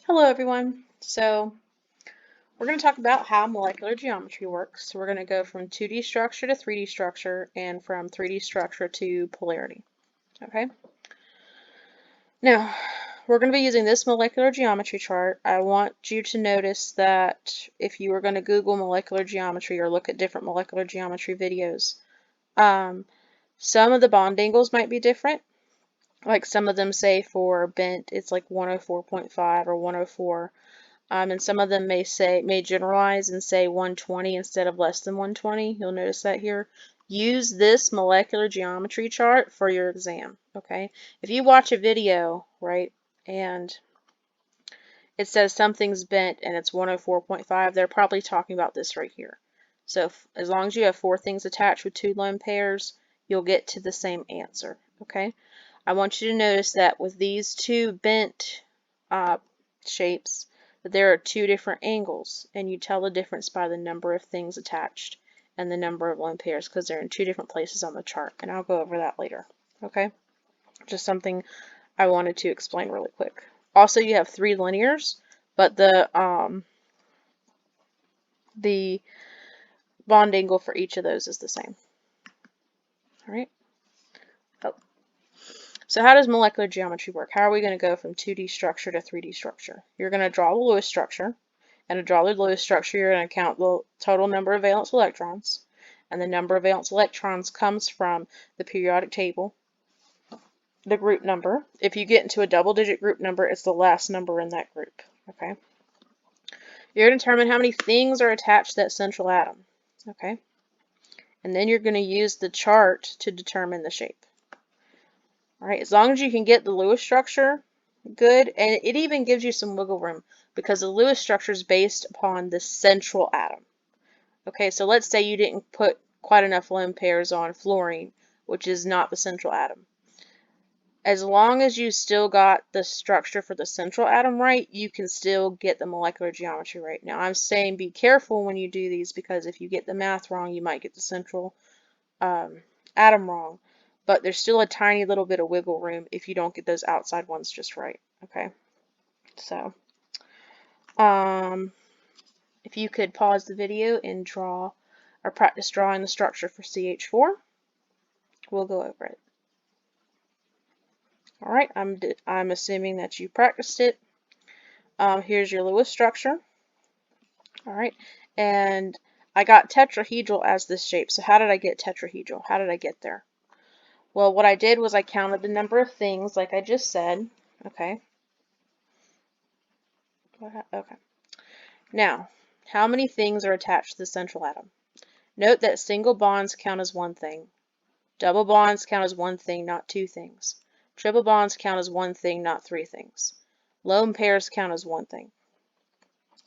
Hello everyone. So we're going to talk about how molecular geometry works. So we're going to go from 2D structure to 3D structure and from 3D structure to polarity. Okay. Now we're going to be using this molecular geometry chart. I want you to notice that if you were going to Google molecular geometry or look at different molecular geometry videos, some of the bond angles might be different. Like some of them say for bent it's like 104.5 or 104. And some of them may generalize and say 120 instead of less than 120. You'll notice that here. Use this molecular geometry chart for your exam, okay? If you watch a video, right, and it says something's bent and it's 104.5, they're probably talking about this right here. So as long as you have 4 things attached with 2 lone pairs, you'll get to the same answer, okay? I want you to notice that with these 2 bent shapes, that there are 2 different angles, and you tell the difference by the number of things attached and the number of lone pairs because they're in 2 different places on the chart, and I'll go over that later, okay? Just something I wanted to explain really quick. Also, you have 3 linears, but the bond angle for each of those is the same. All right. Oh. So how does molecular geometry work? How are we going to go from 2D structure to 3D structure? You're going to draw the Lewis structure, and to draw the Lewis structure, you're going to count the total number of valence electrons, and the number of valence electrons comes from the periodic table, the group number. If you get into a double-digit group number, it's the last number in that group. Okay. You're going to determine how many things are attached to that central atom. Okay. And then you're going to use the chart to determine the shape. All right. As long as you can get the Lewis structure, good. And it even gives you some wiggle room because the Lewis structure is based upon the central atom. Okay. So let's say you didn't put quite enough lone pairs on fluorine, which is not the central atom. As long as you still got the structure for the central atom right, you can still get the molecular geometry right. Now, I'm saying be careful when you do these because if you get the math wrong, you might get the central atom wrong. But there's still a tiny little bit of wiggle room if you don't get those outside ones just right. Okay, so if you could pause the video and draw or practice drawing the structure for CH4, we'll go over it. All right, I'm assuming that you practiced it. Here's your Lewis structure. All right, and I got tetrahedral as this shape. So how did I get tetrahedral? How did I get there? Well, what I did was I counted the number of things, like I just said. Okay. Okay. Now, how many things are attached to the central atom? Note that single bonds count as one thing. Double bonds count as one thing, not 2 things. Triple bonds count as one thing, not 3 things. Lone pairs count as one thing.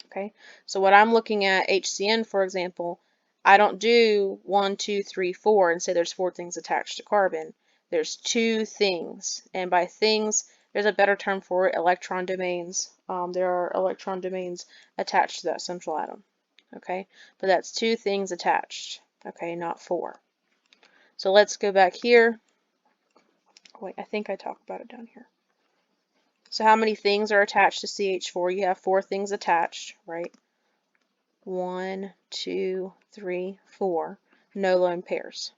Okay, so what I'm looking at, HCN, for example, I don't do 1, 2, 3, 4 and say there's 4 things attached to carbon. There's 2 things, and by things, there's a better term for it, electron domains. There are electron domains attached to that central atom. Okay, but that's 2 things attached. Okay, not 4. So let's go back here. Wait, I think I talked about it down here. So how many things are attached to CH4? You have 4 things attached, right? 1, 2, 3, 4. No lone pairs.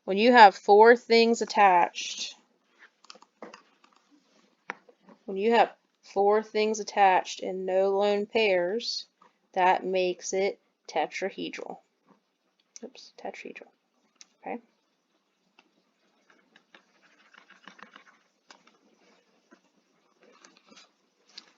When you have 4 things attached, and no lone pairs, that makes it tetrahedral. Oops, tetrahedral. Okay.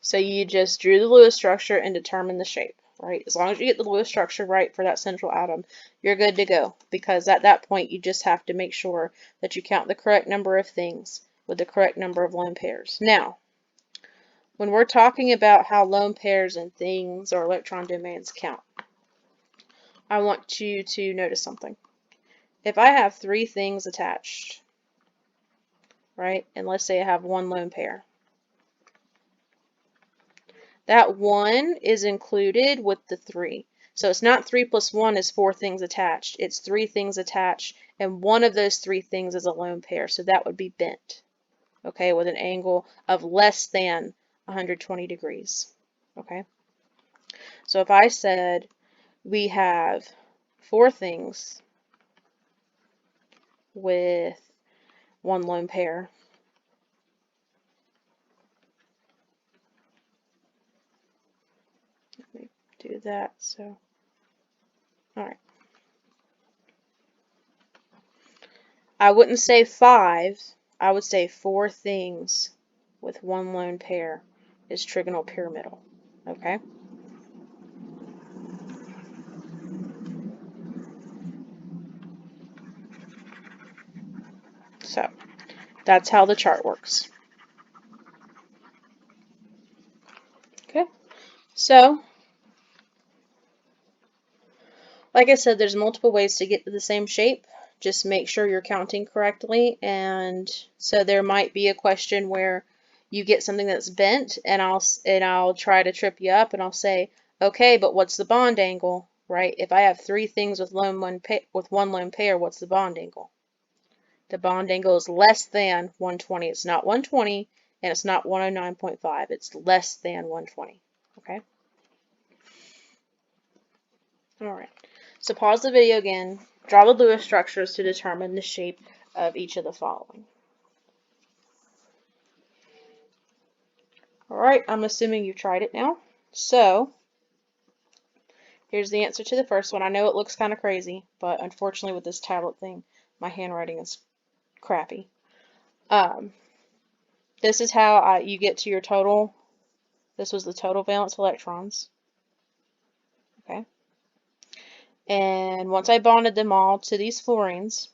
So you just drew the Lewis structure and determined the shape, right? As long as you get the Lewis structure right for that central atom, you're good to go, because at that point you just have to make sure that you count the correct number of things with the correct number of lone pairs. Now, when we're talking about how lone pairs and things or electron domains count, I want you to notice something. If I have 3 things attached, right, and let's say I have 1 lone pair, that 1 is included with the 3. So it's not 3 plus 1 is 4 things attached. It's 3 things attached, and one of those 3 things is a lone pair. So that would be bent, okay, with an angle of less than 120 degrees. Okay, so if I said we have 4 things with 1 lone pair, let me do that. So, all right. I wouldn't say 5, I would say 4 things with 1 lone pair is trigonal pyramidal. Okay? So, that's how the chart works. Okay? So, like I said, there's multiple ways to get to the same shape. Just make sure you're counting correctly. And so there might be a question where you get something that's bent, and I'll try to trip you up, and I'll say, okay, but what's the bond angle, right? If I have 3 things with one lone pair, what's the bond angle? The bond angle is less than 120. It's not 120, and it's not 109.5. It's less than 120. Okay. All right. So pause the video again, draw the Lewis structures to determine the shape of each of the following. All right, I'm assuming you've tried it now. So here's the answer to the first one. I know it looks kind of crazy, but unfortunately with this tablet thing, my handwriting is crappy. This is how you get to your total. This was the total valence electrons. Okay. And once I bonded them all to these fluorines,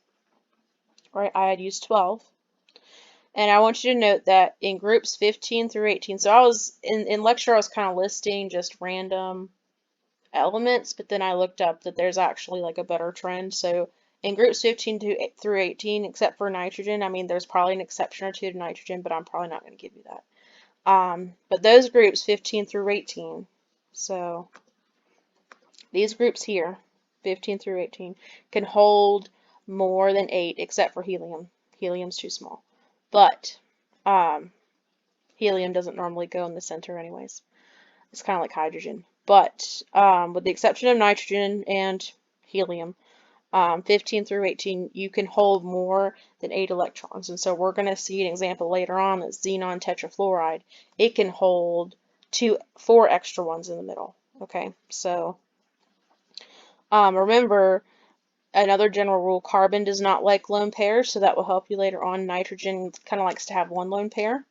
right, I had used 12. And I want you to note that in groups 15 through 18, so I was, in lecture, I was kind of listing just random elements, but then I looked up that there's actually like a better trend. So in groups 15 through 18, except for nitrogen, I mean, there's probably an exception or two to nitrogen, but I'm probably not going to give you that. But those groups 15 through 18, so these groups here, 15 through 18, can hold more than 8, except for helium. Helium's too small. But helium doesn't normally go in the center anyways. It's kind of like hydrogen. But with the exception of nitrogen and helium, 15 through 18, you can hold more than 8 electrons. And so we're going to see an example later on that xenon tetrafluoride. It can hold 4 extra ones in the middle. Okay, so remember, another general rule, carbon does not like lone pairs, so that will help you later on. Nitrogen kind of likes to have 1 lone pair.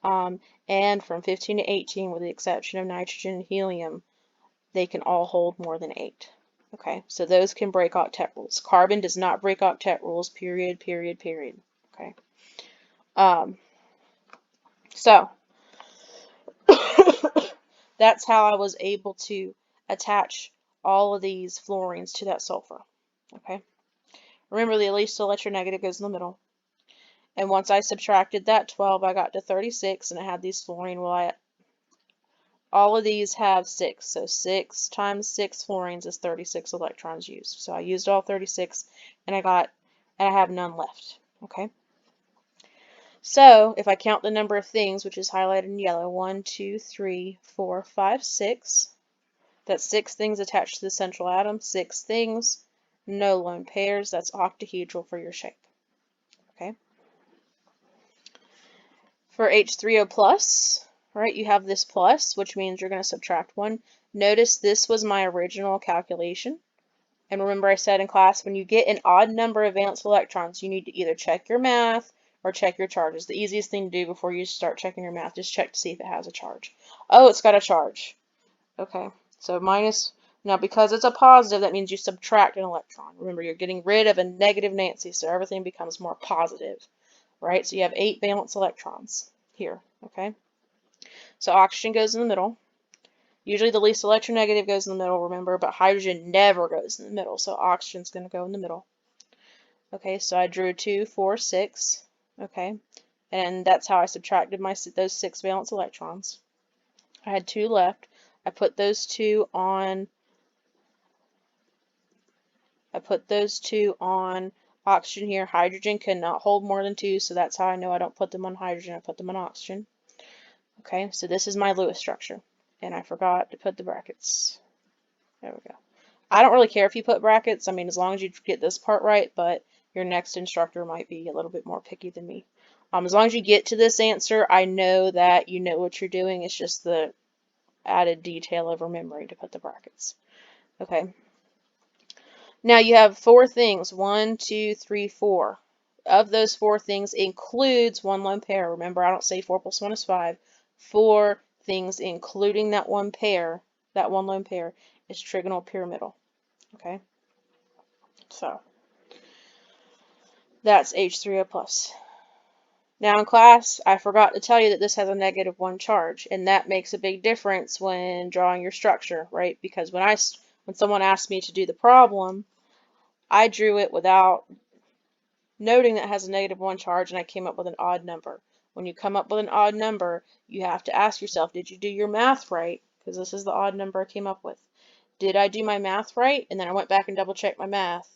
And from 15 to 18, with the exception of nitrogen and helium, they can all hold more than 8. Okay, so those can break octet rules. Carbon does not break octet rules, period, period, period. Okay. So that's how I was able to attach all of these fluorines to that sulfur. Okay. Remember, the least electronegative goes in the middle. And once I subtracted that 12, I got to 36, and I had these fluorine. Well, all of these have 6, so 6 times 6 fluorines is 36 electrons used. So I used all 36, and I have none left. Okay. So if I count the number of things, which is highlighted in yellow, 1, 2, 3, 4, 5, 6. That's 6 things attached to the central atom. 6 things, no lone pairs. That's octahedral for your shape. Okay. For H3O plus, right, you have this plus, which means you're going to subtract 1. Notice this was my original calculation. And remember I said in class, when you get an odd number of valence electrons, you need to either check your math or check your charges. The easiest thing to do before you start checking your math, just check to see if it has a charge. Oh, it's got a charge. Okay, so minus, now because it's a positive, that means you subtract an electron. Remember, you're getting rid of a negative Nancy, so everything becomes more positive. Right, so you have 8 valence electrons here, okay? So oxygen goes in the middle. Usually the least electronegative goes in the middle, remember, but hydrogen never goes in the middle, so oxygen's going to go in the middle. Okay, so I drew 2, 4, 6, okay? And that's how I subtracted those 6 valence electrons. I had 2 left. I put those 2 on oxygen here. Hydrogen cannot hold more than 2, so that's how I know I don't put them on hydrogen. I put them on oxygen. Okay, so this is my Lewis structure, and I forgot to put the brackets. There we go. I don't really care if you put brackets, I mean, as long as you get this part right, but your next instructor might be a little bit more picky than me. As long as you get to this answer, I know that you know what you're doing. It's just the added detail of remembering to put the brackets. Okay. Now you have 4 things. 1, 2, 3, 4. Of those 4 things includes one lone pair. Remember, I don't say 4 plus 1 is 5. 4 things including that one pair, that one lone pair, is trigonal pyramidal. Okay. So that's H3O plus. Now in class, I forgot to tell you that this has a -1 charge, and that makes a big difference when drawing your structure, right? Because when someone asked me to do the problem, I drew it without noting that it has a -1 charge, and I came up with an odd number. When you come up with an odd number, you have to ask yourself, did you do your math right? Because this is the odd number I came up with. Did I do my math right? And then I went back and double checked my math.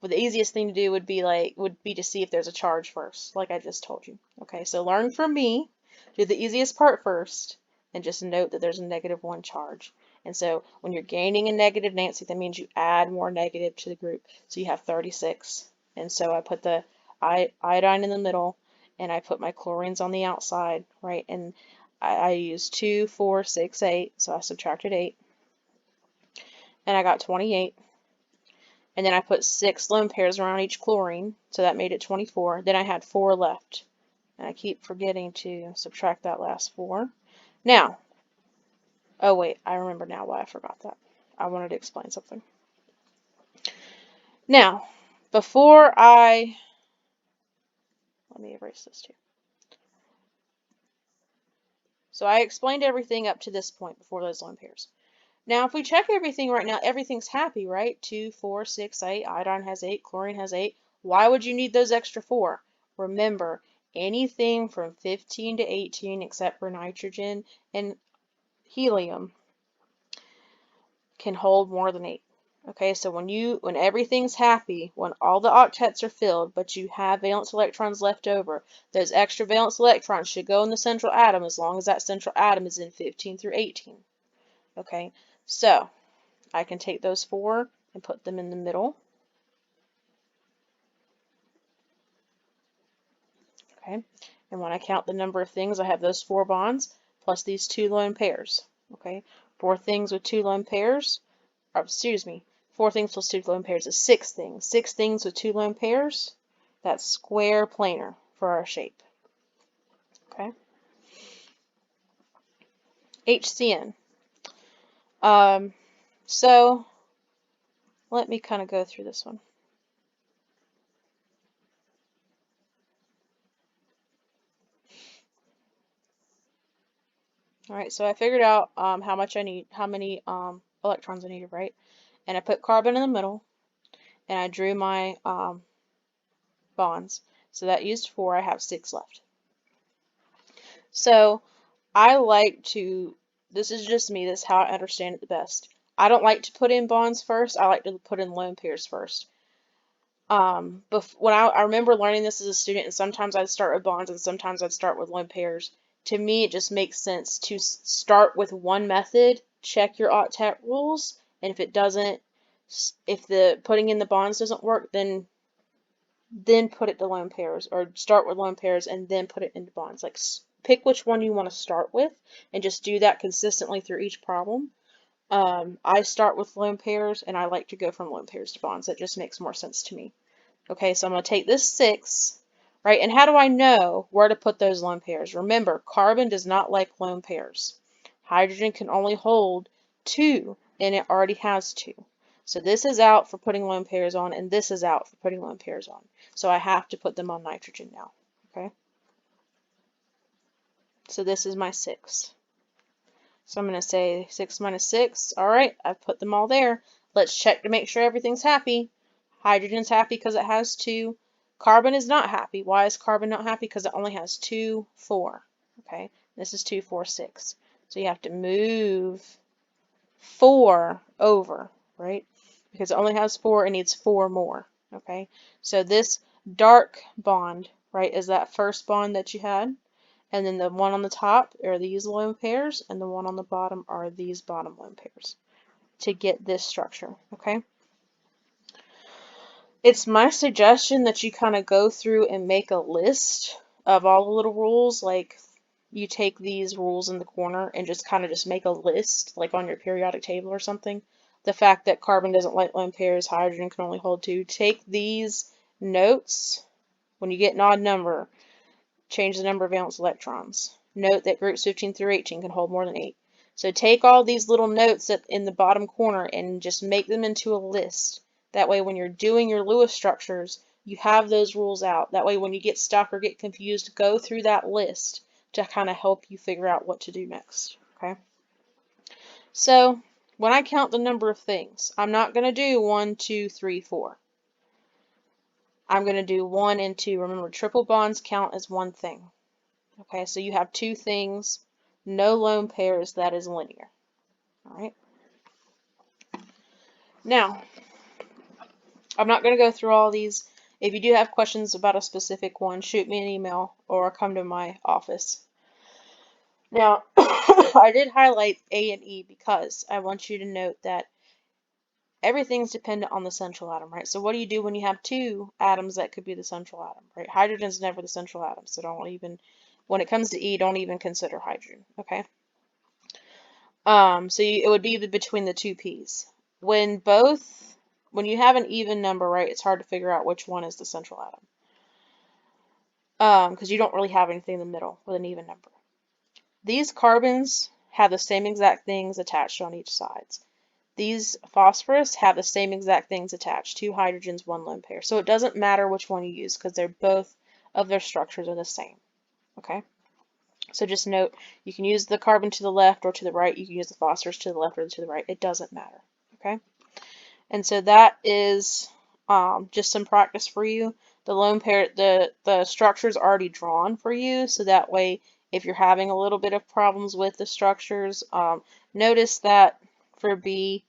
But the easiest thing to do would be to see if there's a charge first, like I just told you. Okay, so learn from me, do the easiest part first, and just note that there's a -1 charge. And so when you're gaining a negative, Nancy, that means you add more negative to the group. So you have 36. And so I put the iodine in the middle, and I put my chlorines on the outside, right? And I used 2, 4, 6, 8, so I subtracted 8, and I got 28. And then I put 6 lone pairs around each chlorine, so that made it 24. Then I had 4 left. And I keep forgetting to subtract that last 4. Now, oh wait, I remember now why I forgot that. I wanted to explain something. Now, let me erase this too. So I explained everything up to this point before those lone pairs. Now, if we check everything right now, everything's happy, right? 2, 4, 6, 8. Iodine has 8. Chlorine has 8. Why would you need those extra 4? Remember, anything from 15 to 18, except for nitrogen and helium, can hold more than 8. Okay, so when everything's happy, when all the octets are filled, but you have valence electrons left over, those extra valence electrons should go in the central atom as long as that central atom is in 15 through 18. Okay, so I can take those 4 and put them in the middle. Okay, and when I count the number of things, I have those 4 bonds plus these 2 lone pairs. Okay, 4 things with 2 lone pairs, or excuse me, 4 things plus 2 lone pairs is 6 things. 6 things with 2 lone pairs, that's square planar for our shape. Okay, HCN. So let me kind of go through this one. All right, so I figured out how many electrons I needed, right? And I put carbon in the middle, and I drew my bonds. So that used 4, I have 6 left. So I like to, this is just me, this is how I understand it the best. I don't like to put in bonds first, I like to put in lone pairs first. When I remember learning this as a student, and sometimes I'd start with bonds and sometimes I'd start with lone pairs. To me, it just makes sense to start with one method, check your octet rules, and if it doesn't, if the putting in the bonds doesn't work, then put it to lone pairs, or start with lone pairs and then put it into bonds. Like pick which one you want to start with and just do that consistently through each problem. I start with lone pairs and I like to go from lone pairs to bonds. That just makes more sense to me. Okay, so I'm going to take this 6, right? And how do I know where to put those lone pairs? Remember, carbon does not like lone pairs. Hydrogen can only hold 2, and it already has 2. So this is out for putting lone pairs on, and this is out for putting lone pairs on. So I have to put them on nitrogen now. Okay. So this is my 6. So I'm going to say 6 minus 6. All right, I've put them all there. Let's check to make sure everything's happy. Hydrogen's happy because it has 2. Carbon is not happy. Why is carbon not happy? Because it only has 2, 4. Okay, this is 2, 4, 6. So you have to move 4 over, right? Because it only has 4, it needs 4 more. Okay, so this dark bond, right, is that first bond that you had. And then the one on the top are these lone pairs, and the one on the bottom are these bottom lone pairs to get this structure, okay? It's my suggestion that you kind of go through and make a list of all the little rules. Like, you take these rules in the corner and just kind of just make a list, like on your periodic table or something. The fact that carbon doesn't like lone pairs, hydrogen can only hold 2. Take these notes. When you get an odd number, change the number of valence electrons. Note that groups 15 through 18 can hold more than 8. So take all these little notes in the bottom corner and just make them into a list. That way when you're doing your Lewis structures, you have those rules out. That way when you get stuck or get confused, go through that list to kind of help you figure out what to do next. Okay? So when I count the number of things, I'm not going to do 1, 2, 3, 4. I'm going to do 1 and 2. Remember, triple bonds count as one thing. Okay, so you have 2 things, no lone pairs, that is linear. All right. Now, I'm not going to go through all these. If you do have questions about a specific one, shoot me an email or come to my office. Now, I did highlight A and E because I want you to note that everything's dependent on the central atom, right? So what do you do when you have 2 atoms that could be the central atom, right? Hydrogen's never the central atom, so don't even, when it comes to E, don't even consider hydrogen, okay? So it would be between the 2 P's. When you have an even number, right, it's hard to figure out which one is the central atom. Because you don't really have anything in the middle with an even number. These carbons have the same exact things attached on each side. These phosphorus have the same exact things attached, 2 hydrogens, 1 lone pair. So it doesn't matter which one you use because they're both of their structures are the same. Okay? So just note, you can use the carbon to the left or to the right. You can use the phosphorus to the left or to the right. It doesn't matter. Okay? And so that is just some practice for you. The lone pair, the structure's already drawn for you, so that way if you're having a little bit of problems with the structures, notice that for B,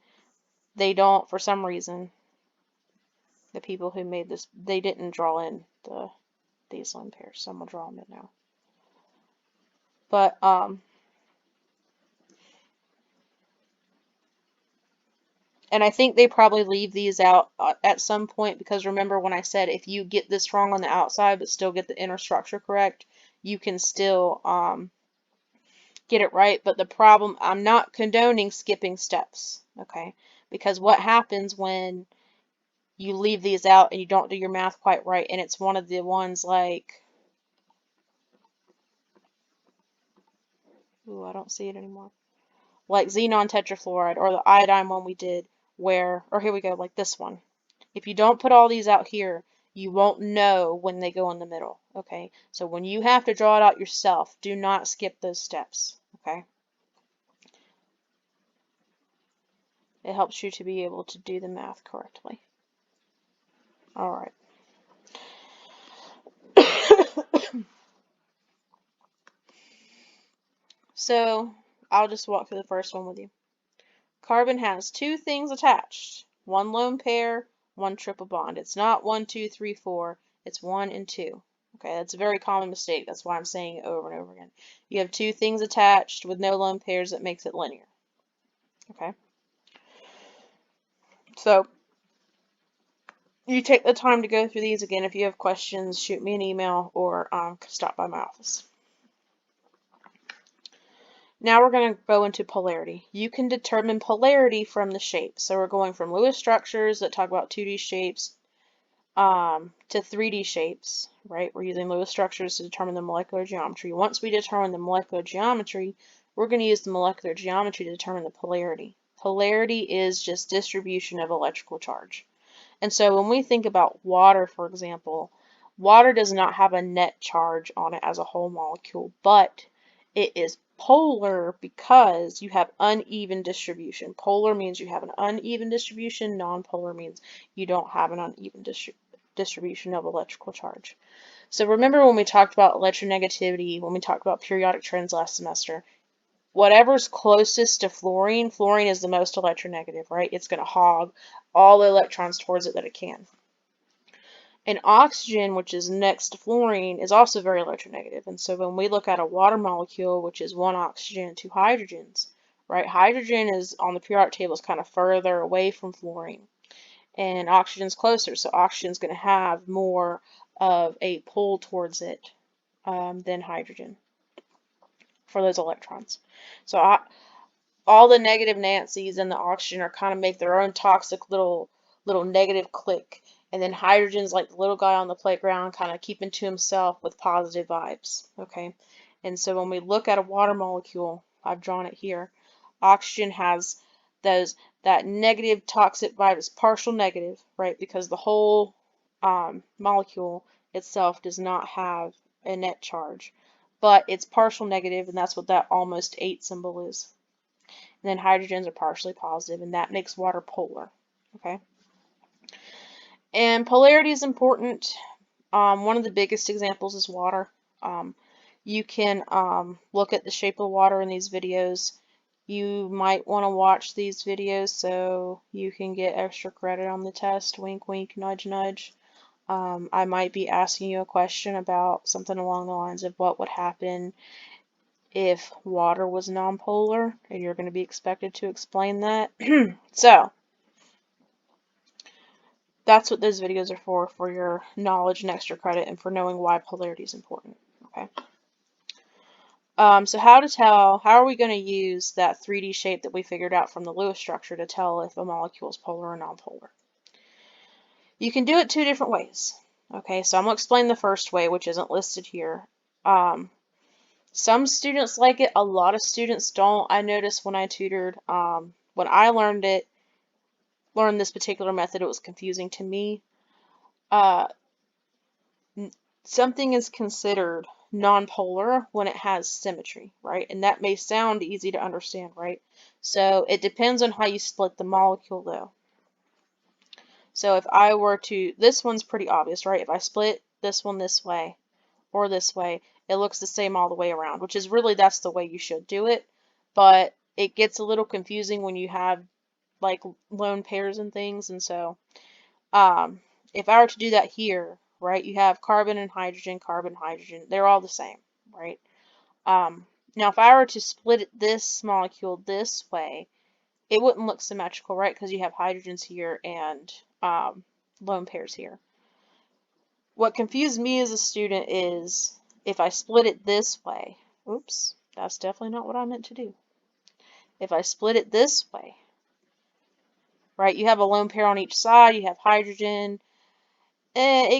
they don't, for some reason, the people who made this, they didn't draw in these lone pairs, so I'm going to draw them in now. But, and I think they probably leave these out at some point because remember when I said if you get this wrong on the outside but still get the inner structure correct, you can still get it right. But the problem, I'm not condoning skipping steps, okay? Because what happens when you leave these out and you don't do your math quite right and it's one of the ones like, ooh, I don't see it anymore. Like xenon tetrafluoride or the iodine one we did where, or here we go, like this one. If you don't put all these out here, you won't know when they go in the middle, okay? So when you have to draw it out yourself, do not skip those steps, okay? It helps you to be able to do the math correctly. All right. So I'll just walk through the first one with you. Carbon has 2 things attached, 1 lone pair, 1 triple bond. It's not 1, 2, 3, 4. It's 1 and 2. Okay, that's a very common mistake. That's why I'm saying it over and over again. You have 2 things attached with no lone pairs that makes it linear. Okay. So you take the time to go through these again. If you have questions, shoot me an email or stop by my office. Now we're going to go into polarity. You can determine polarity from the shape. So we're going from Lewis structures that talk about 2D shapes to 3D shapes, right? We're using Lewis structures to determine the molecular geometry. Once we determine the molecular geometry, we're going to use the molecular geometry to determine the polarity. Polarity is just distribution of electrical charge. And so when we think about water, for example, water does not have a net charge on it as a whole molecule, but it is polar because you have uneven distribution. Polar means you have an uneven distribution. Nonpolar means you don't have an uneven distribution of electrical charge. So remember when we talked about electronegativity, when we talked about periodic trends last semester, whatever's closest to fluorine, fluorine is the most electronegative, right? It's going to hog all the electrons towards it that it can. And oxygen, which is next to fluorine, is also very electronegative. And so when we look at a water molecule, which is one oxygen and two hydrogens, right? Hydrogen is on the periodic table is kind of further away from fluorine, and oxygen's closer. So oxygen's going to have more of a pull towards it than hydrogen for those electrons. So all the negative Nancy's and the oxygen are kind of make their own toxic little negative clique. And then hydrogen's like the little guy on the playground, kind of keeping to himself with positive vibes. Okay. And so when we look at a water molecule, I've drawn it here, oxygen has that negative toxic vibe is partial negative, right? Because the whole molecule itself does not have a net charge, but it's partial negative, and that's what that almost 8 symbol is. And then hydrogens are partially positive, and that makes water polar. Okay. And polarity is important. One of the biggest examples is water. You can look at the shape of water in these videos. You might want to watch these videos so you can get extra credit on the test. Wink, wink, nudge, nudge. I might be asking you a question about something along the lines of what would happen if water was nonpolar, and you're going to be expected to explain that. So that's what those videos are for your knowledge and extra credit and for knowing why polarity is important. Okay. So how are we going to use that 3D shape that we figured out from the Lewis structure to tell if a molecule is polar or nonpolar? You can do it 2 different ways. Okay, so I'm going to explain the first way, which isn't listed here. Some students like it, a lot of students don't. I noticed when I tutored, when I learned this particular method, it was confusing to me. Something is considered nonpolar when it has symmetry, right? And that may sound easy to understand, right? So it depends on how you split the molecule, though. So if I were to, this one's pretty obvious, right? If I split this one this way or this way, it looks the same all the way around, which is really, that's the way you should do it. But it gets a little confusing when you have like lone pairs and things. And so if I were to do that here, right, you have carbon and hydrogen, they're all the same, right? Now if I were to split this molecule this way, it wouldn't look symmetrical, right? Because you have hydrogens here and lone pairs here. What confused me as a student is if I split it this way, oops, that's definitely not what I meant to do. If I split it this way, right, you have a lone pair on each side, you have hydrogen, and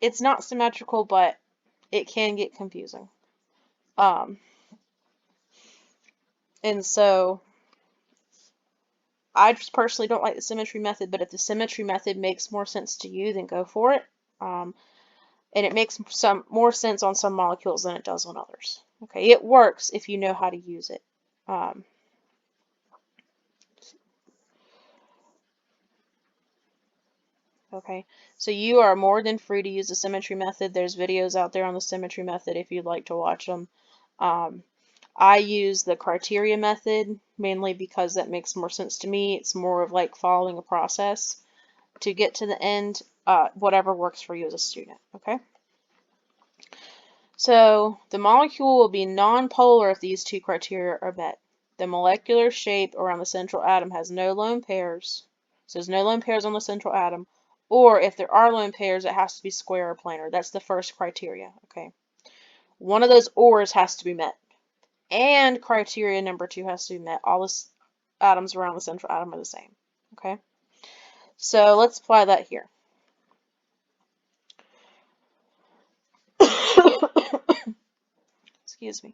it's not symmetrical, but it can get confusing. And so I just personally don't like the symmetry method, but if the symmetry method makes more sense to you, then go for it. And it makes more sense on some molecules than it does on others. Okay, it works if you know how to use it. Okay, so you are more than free to use the symmetry method. There's videos out there on the symmetry method if you'd like to watch them. I use the criteria method mainly because that makes more sense to me. It's more of like following a process to get to the end, whatever works for you as a student. Okay. So the molecule will be nonpolar if these 2 criteria are met. The molecular shape around the central atom has no lone pairs, so there's no lone pairs on the central atom, or if there are lone pairs, it has to be square or planar. That's the first criteria. Okay. One of those ors has to be met. And criteria number 2 has to be met. All the atoms around the central atom are the same. Okay. So let's apply that here. Excuse me.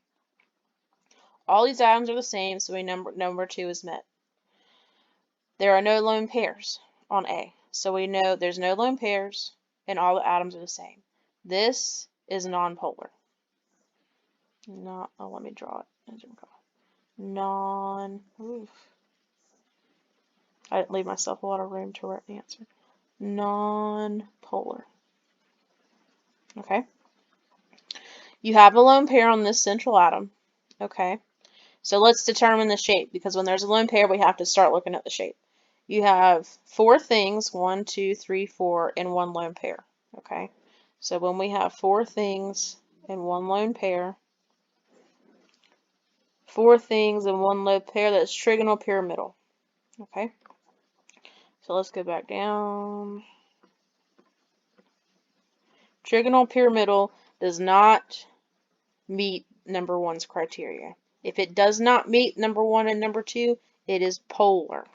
All these atoms are the same, so number 2 is met. There are no lone pairs on A, so we know there's no lone pairs and all the atoms are the same. This is nonpolar. Let me draw it. I didn't leave myself a lot of room to write the answer. Nonpolar. Okay. You have a lone pair on this central atom. Okay. So let's determine the shape, because when there's a lone pair, we have to start looking at the shape. you have 4 things, 1, 2, 3, 4, and 1 lone pair. Okay, so when we have 4 things and 1 lone pair, 4 things and 1 lone pair, that's trigonal pyramidal. Okay, so let's go back down. Trigonal pyramidal does not meet number 1's criteria. If it does not meet number 1 and number 2, it is polar.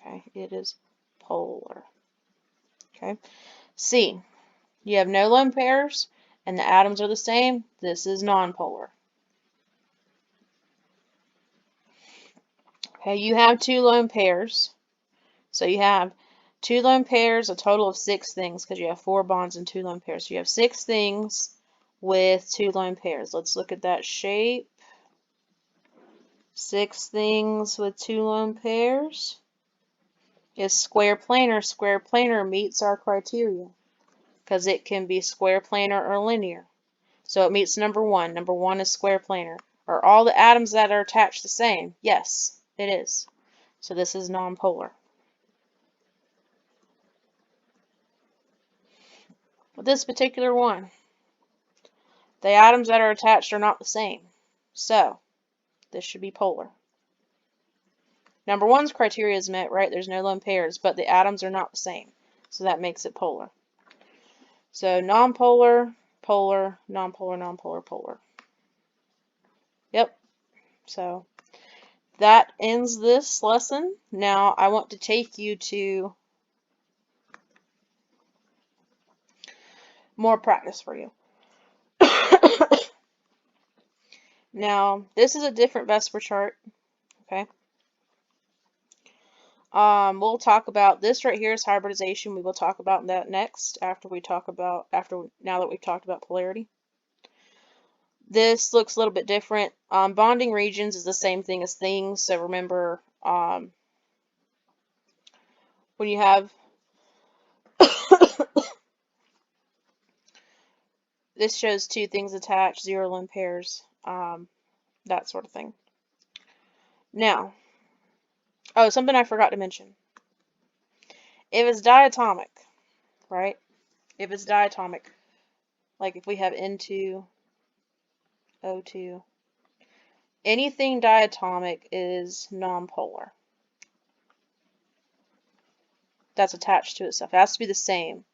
Okay, it is polar. Okay, C, you have no lone pairs and the atoms are the same. This is nonpolar. Okay, you have 2 lone pairs. So you have 2 lone pairs, a total of 6 things because you have 4 bonds and 2 lone pairs. So you have 6 things with 2 lone pairs. Let's look at that shape. 6 things with 2 lone pairs is square planar. Square planar meets our criteria because it can be square planar or linear. So it meets number 1. Number 1 is square planar. Are all the atoms that are attached the same? Yes, it is. So this is nonpolar. With this particular one, the atoms that are attached are not the same. So this should be polar. Number 1's criteria is met, right? There's no lone pairs, but the atoms are not the same. So that makes it polar. So nonpolar, polar, nonpolar, nonpolar, polar. Yep. So that ends this lesson. Now I want to take you to more practice for you. Now, this is a different VSEPR chart, okay? We'll talk about this right here is hybridization. We will talk about that next now that we've talked about polarity. This looks a little bit different. Bonding regions is the same thing as things. So remember, when you have this shows 2 things attached, 0 lone pairs, that sort of thing. Now, oh, something I forgot to mention. If it's diatomic, right? If it's diatomic, like if we have N2, O2, anything diatomic is nonpolar. That's attached to itself. It has to be the same.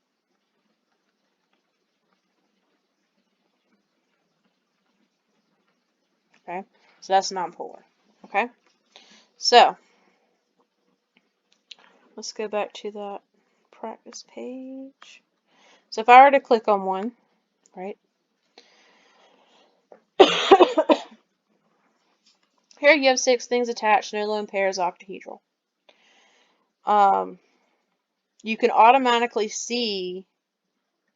Okay, so that's nonpolar. Okay, so let's go back to that practice page. So if I were to click on one, right? Here you have 6 things attached, no lone pairs, octahedral. You can automatically see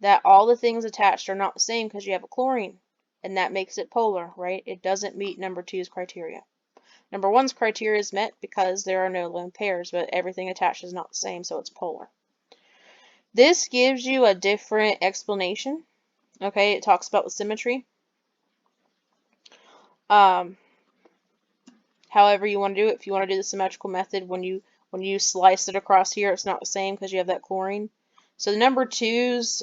that all the things attached are not the same because you have a chlorine, and that makes it polar, right? It doesn't meet number 2's criteria. Number 1's criteria is met because there are no lone pairs, but everything attached is not the same, so it's polar. This gives you a different explanation. Okay, it talks about the symmetry. However you want to do it. If you want to do the symmetrical method, when you slice it across here, it's not the same because you have that chlorine. So the number 2's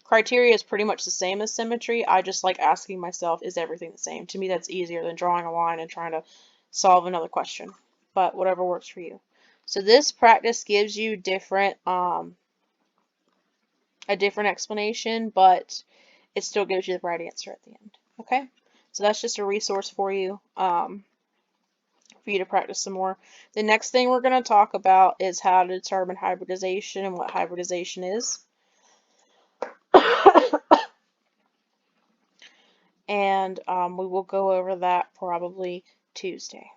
criteria is pretty much the same as symmetry. I just like asking myself, is everything the same? To me, that's easier than drawing a line and trying to solve another question. But whatever works for you. So this practice gives you a different explanation, but it still gives you the right answer at the end. Okay, so that's just a resource for you to practice some more. The next thing we're going to talk about is how to determine hybridization and what hybridization is. And we will go over that probably Tuesday.